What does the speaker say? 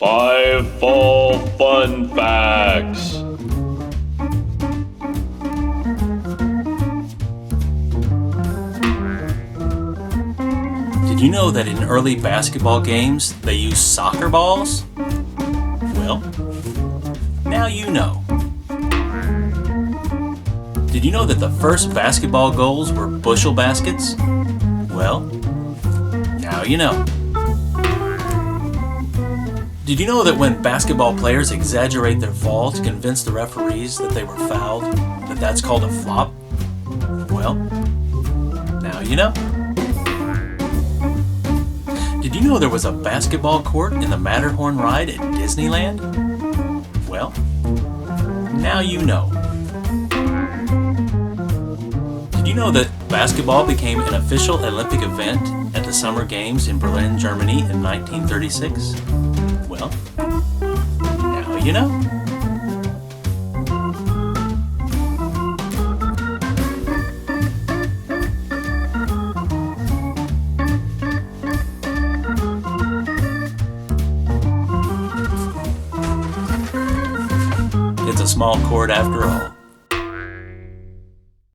5 fall fun facts. Did you know that in early basketball games they used soccer balls? Well, now you know. Did you know that the first basketball goals were bushel baskets? Well, now you know. Did you know that when basketball players exaggerate their fall to convince the referees that they were fouled, that's called a flop? Well, now you know. Did you know there was a basketball court in the Matterhorn ride at Disneyland? Well, now you know. Did you know that basketball became an official Olympic event at the Summer Games in Berlin, Germany in 1936? Well, now you know. It's a small court after all.